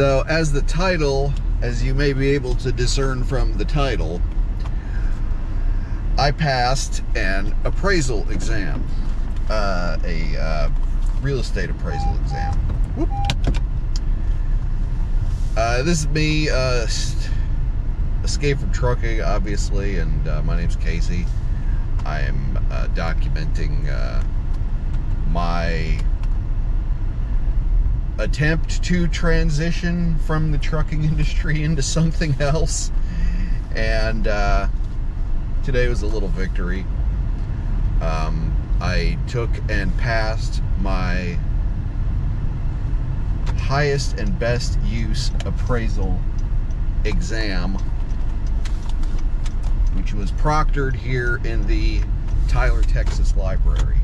So, as you may be able to discern from the title, I passed an appraisal exam, a real estate appraisal exam. Whoop. This is me, escape from trucking, obviously, and my name's Casey. I am documenting my attempt to transition from the trucking industry into something else, and today was a little victory. I took and passed my highest and best use appraisal exam, which was proctored here in the Tyler, Texas library,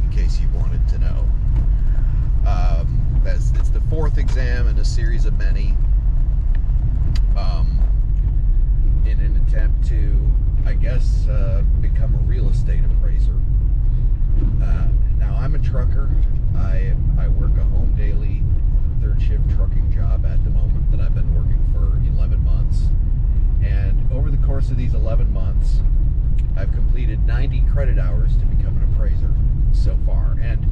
in case you wanted to know. It's the fourth exam in a series of many, in an attempt to, I guess, become a real estate appraiser. Now, I'm a trucker. I work a home daily third shift trucking job at the moment that I've been working for 11 months. And over the course of these 11 months, I've completed 90 credit hours to become an appraiser so far. And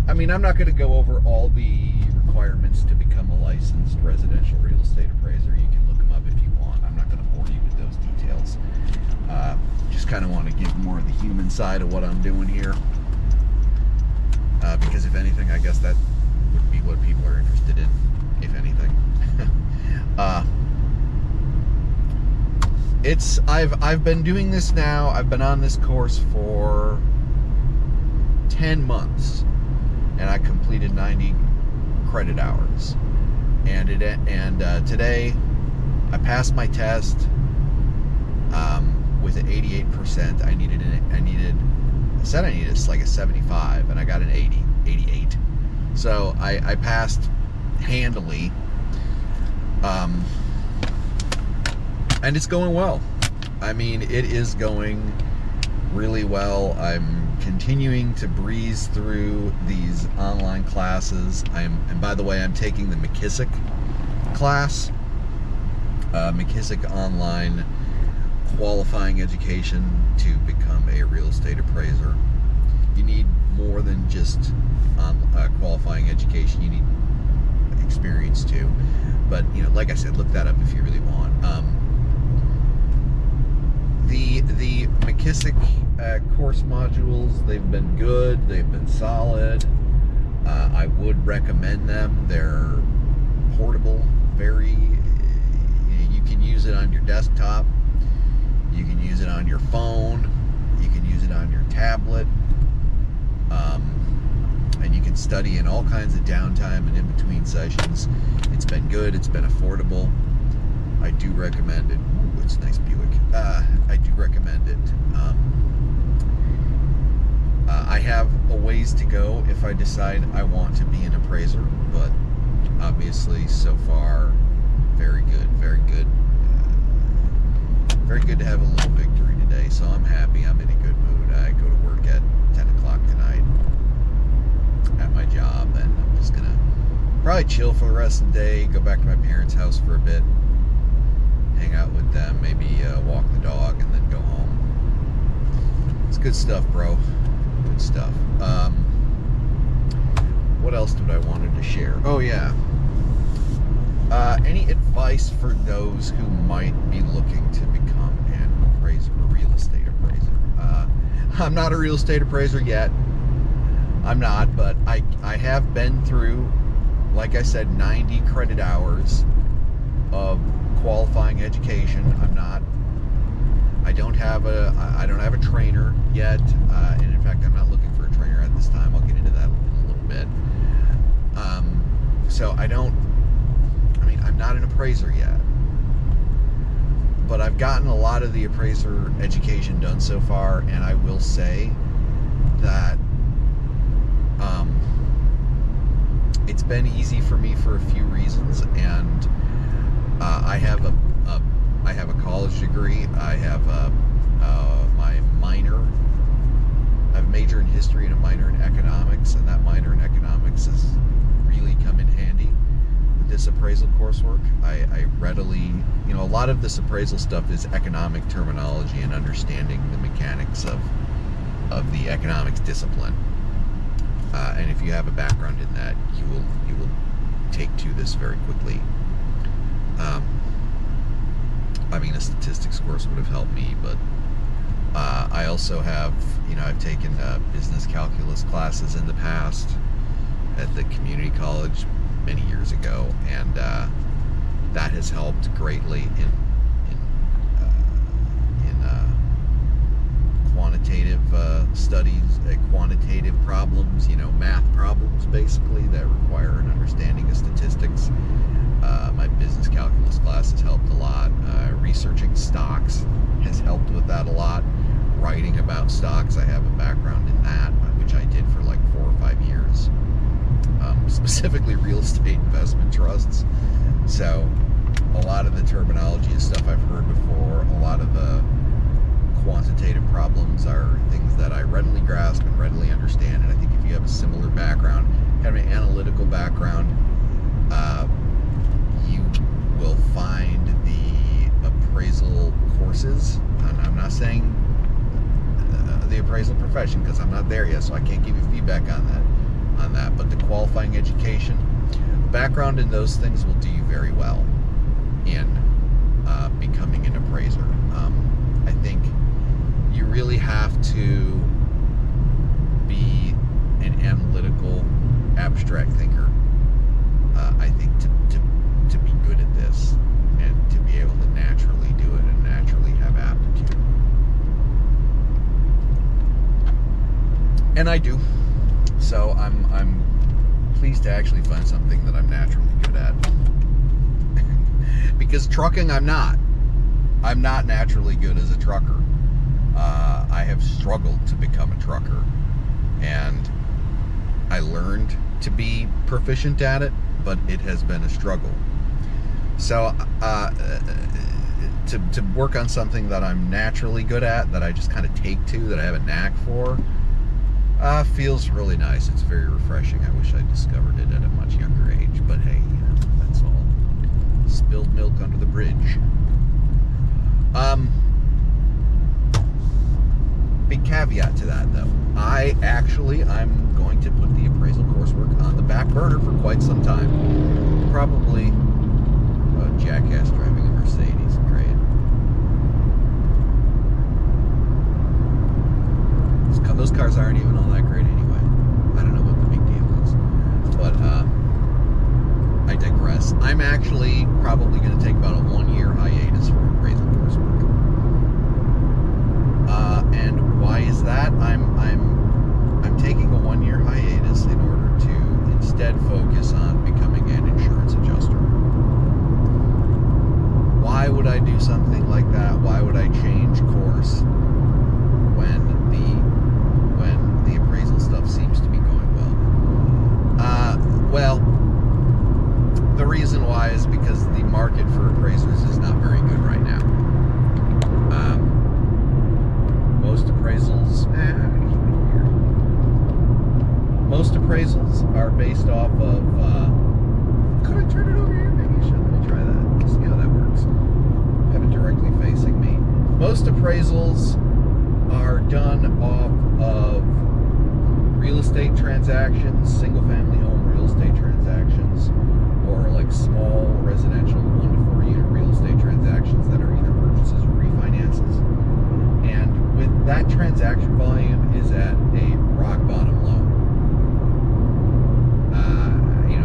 I mean, I'm not going to go over all the requirements to become a licensed residential real estate appraiser. You can look them up if you want. I'm not going to bore you with those details. Just kind of want to give more of the human side of what I'm doing here. Because if anything, I guess that would be what people are interested in, if anything. I've been doing this now. I've been on this course for 10 months, and I completed 90 credit hours. And today I passed my test with an 88%. I said I needed like a 75, and I got an 88. So I passed handily. And it's going well. I mean, it is going really well. I'm continuing to breeze through these online classes. And by the way, I'm taking the McKissick class, McKissick Online Qualifying Education to become a real estate appraiser. You need more than just qualifying education. You need experience too. But like I said, look that up if you really want. The McKissick course modules, they've been good, they've been solid. I would recommend them. They're portable, you can use it on your desktop, you can use it on your phone, you can use it on your tablet, and you can study in all kinds of downtime and in between sessions. It's been good, it's been affordable. I do recommend it. Ooh, it's a nice Buick. I do recommend it. I have a ways to go if I decide I want to be an appraiser, but obviously so far, very good, very good. Very good to have a little victory today, so I'm happy. I'm in a good mood. I go to work at 10 o'clock tonight at my job, and I'm just gonna probably chill for the rest of the day, go back to my parents' house for a bit, hang out with them, maybe walk the dog, and then go home. It's good stuff, bro. Good stuff. What else did I wanted to share? Oh yeah. Any advice for those who might be looking to become an appraiser, a real estate appraiser? I'm not a real estate appraiser yet. I'm not, but I have been through, like I said, 90 credit hours of qualifying education. I don't have a trainer yet, and in fact, I'm not looking for a trainer at this time. I'll get into that in a little bit. So I'm not an appraiser yet, but I've gotten a lot of the appraiser education done so far, and I will say that it's been easy for me for a few reasons, and I have a college degree. I have my minor. I have a major in history and a minor in economics, and that minor in economics has really come in handy with this appraisal coursework. I readily, a lot of this appraisal stuff is economic terminology and understanding the mechanics of the economics discipline. And if you have a background in that, you will take to this very quickly. A statistics course would have helped me, but I also have, I've taken business calculus classes in the past at the community college many years ago, and that has helped greatly in quantitative studies, quantitative problems, math problems basically that require an understanding of statistics. My business calculus class has helped a lot. Researching stocks has helped with that a lot. Writing about stocks, I have a background in that, which I did for like 4 or 5 years. Specifically real estate investment trusts. So a lot of the terminology is stuff I've heard before. A lot of the quantitative problems are things that I readily grasp and readily understand. And I think if you have a similar background, kind of an analytical background, you will find the appraisal courses, and I'm not saying the appraisal profession because I'm not there yet, so I can't give you feedback on that, but the qualifying education, background in those things will do you very well in becoming an appraiser. I think you really have to be an analytical, abstract thinker, I think, to be good at this and to be able to naturally do it and naturally have aptitude. And I do. So I'm pleased to actually find something that I'm naturally good at. Because trucking, I'm not naturally good as a trucker. I have struggled to become a trucker, and I learned to be proficient at it, but it has been a struggle. So to work on something that I'm naturally good at, that I just kind of take to, that I have a knack for, feels really nice. It's very refreshing. I wish I discovered it at a much younger age, but hey, that's all spilled milk under the bridge. Big caveat to that, though. I'm going to put the appraisal coursework on the back burner for quite some time. Probably a jackass driving a Mercedes. Great. Those cars aren't even all that great anyway. I don't know what the big deal is. But I digress. I'm actually probably going to take about a 1-year hiatus from appraisal coursework. And why is that? I'm taking a 1-year hiatus in order to instead focus on becoming an insurance adjuster. Why would I do something like that? Why would I change course when the appraisal stuff seems to be going well? Well, the reason why is because the market for appraisers is not very good right now. Most appraisals are based off of, could I turn it over here? Maybe I should. Let me try that. Let's see how that works. Have it directly facing me. Most appraisals are done off of real estate transactions, single-family home real estate transactions, or like small residential 1 to 4 unit real estate transactions that are either purchases or refinances. And with that transaction volume is at a rock bottom low.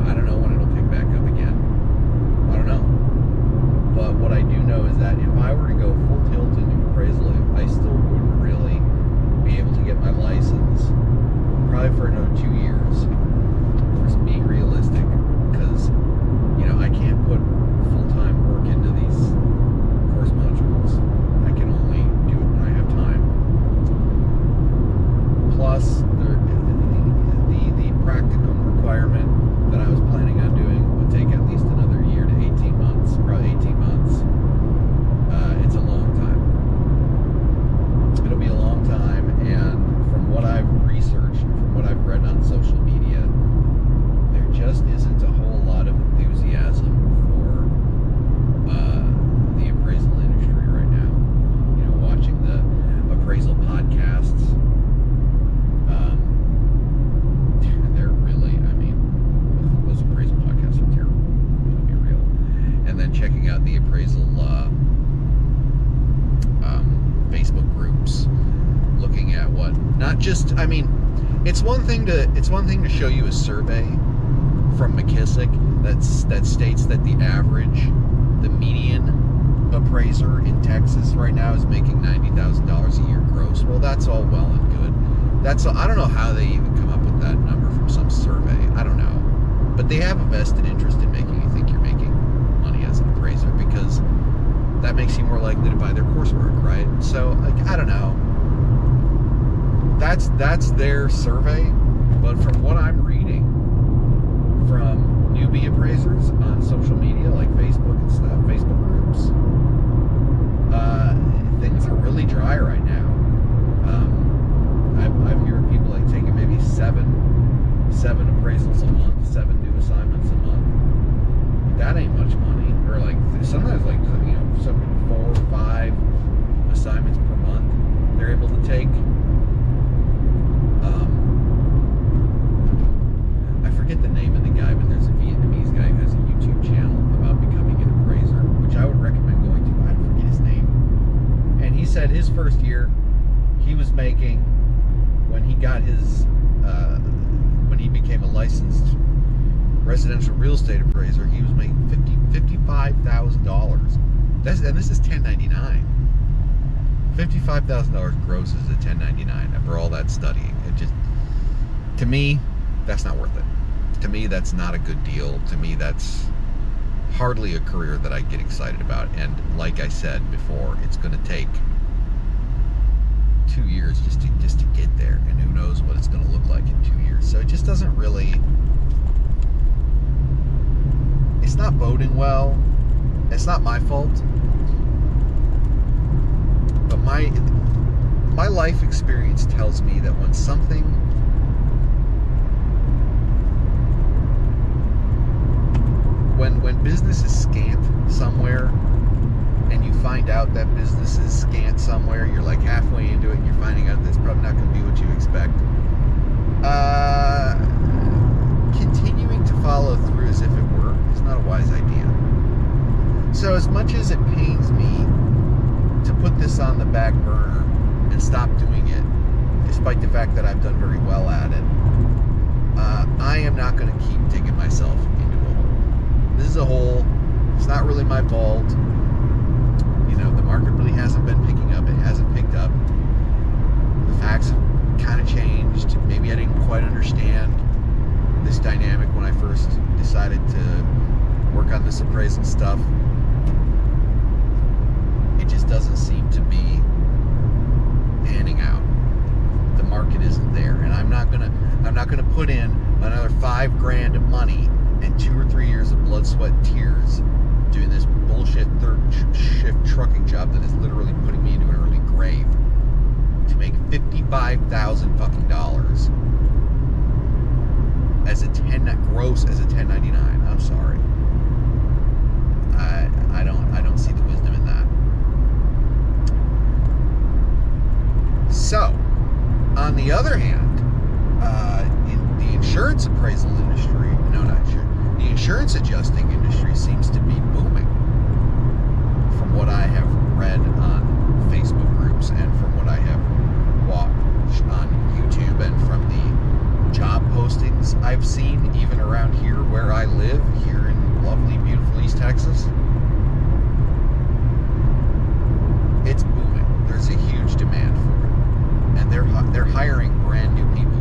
I don't know when it'll pick back up again. I don't know. But what I do know is that if I were to go full tilt into appraisal, I still wouldn't really be able to get my license probably for another 2 years. Just being realistic, because I can't put full-time work into these course modules. I can only do it when I have time. Plus, Not just, I mean, it's one thing to show you a survey from McKissick that states that the median appraiser in Texas right now is making $90,000 a year gross. Well, that's all well and good. I don't know how they even come up with that number from some survey. I don't know. But they have a vested interest in making you think you're making money as an appraiser, because that makes you more likely to buy their coursework, right? So, like, I don't know. That's their survey, but from what I'm reading from newbie appraisers on social media like Facebook and stuff, Facebook groups, things are really dry right now. I've heard people like taking maybe seven appraisals a month, 7 new assignments a month. That ain't much money. Or like sometimes, like, you know, some 4 or 5 assignments per month they're able to take. I forget the name of the guy, but there's a Vietnamese guy who has a YouTube channel about becoming an appraiser, which I would recommend going to. I forget his name. And he said his first year, he was making, when he got his, when he became a licensed residential real estate appraiser, he was making $55,000. And this is 1099. $55,000 gross is a 1099 after all that studying. It just, to me, that's not worth it. To me, that's not a good deal. To me, that's hardly a career that I get excited about. And like I said before, it's going to take 2 years just to get there, and who knows what it's going to look like in 2 years. So it just doesn't really, it's not boding well. It's not my fault, but my life experience tells me that when something, when business is scant somewhere, and you find out that business is scant somewhere, you're like halfway into it and you're finding out that's probably not going to be what you expect. Continuing to follow through as if it were is not a wise idea. So as much as it pains me to put this on the back burner and stop doing it, despite the fact that I've done very well at it, I am not going to keep digging myself into a hole. This is a hole. It's not really my fault. You know, the market really hasn't been picking up. It hasn't picked up. The facts have kind of changed. Maybe I didn't quite understand this dynamic when I first decided to work on this appraisal stuff. It just doesn't seem to be panning out. The market isn't there, and I'm not gonna put in another $5,000 of money and 2 or 3 years of blood, sweat, and tears doing this bullshit third shift trucking job that is literally putting me into an early grave to make $55,000 fucking dollars as a gross as a 1099. I'm sorry. I don't see the wisdom in that. So, on the other hand, in the insurance appraisal industry, the insurance adjusting industry seems to be booming. From what I have read on Facebook groups and from what I have watched on YouTube and from the job postings I've seen even around here where I live, here in lovely, beautiful East Texas, it's booming. There's a huge demand for it. And they're hiring brand new people.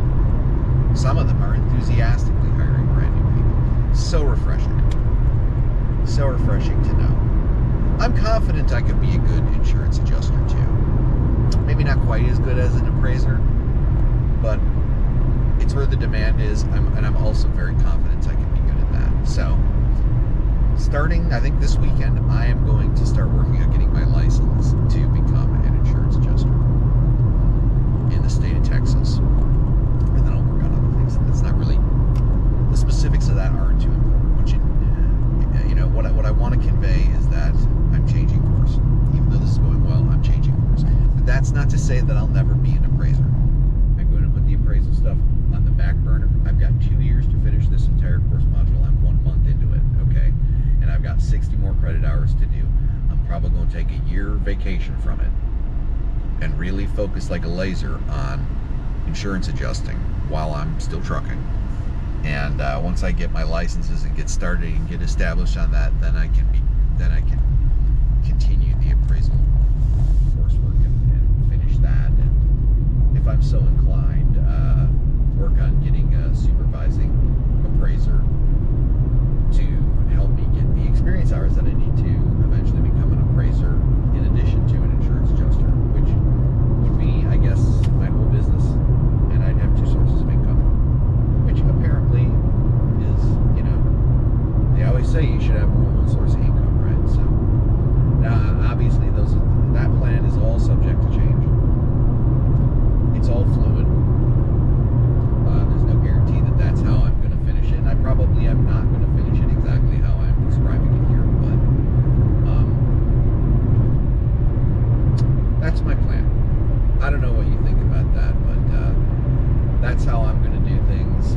Some of them are enthusiastically hiring brand new people. So refreshing. So refreshing to know. I'm confident I could be a good insurance adjuster too. Maybe not quite as good as an appraiser, but it's where the demand is, and I'm also very confident I can be good at that. So, starting, I think this weekend, I am going to start working on getting my license to become an insurance adjuster in the state of Texas. And then I'll work on other things. That's not really, the specifics of that aren't too important. What I want to convey is that I'm changing course. Even though this is going well, I'm changing course. But that's not to say that I'll never be an appraiser. I'm going to put the appraisal stuff on the back burner. I've got 2 years to finish this entire course module. I'm 1 month into it, okay? And I've got 60 more credit hours to do. I'm probably going to take a year vacation from it and really focus like a laser on insurance adjusting while I'm still trucking. And once I get my licenses and get started and get established on that, then I can continue the appraisal coursework and finish that. And if I'm so inclined, work on getting a supervising appraiser to help me get the experience hours that I need to eventually become an appraiser in addition to an insurance adjuster, which would be, I guess, my whole business, and I'd have two sources of income, which apparently is, they always say you should have more than one source of income, right? So now, obviously, that plan is all subject to change. It's all fluid. There's no guarantee that that's how I'm going to finish it, and I probably am not going to finish it exactly how I'm describing it here, but that's my plan. I don't know what you think about that, but that's how I'm going to do things.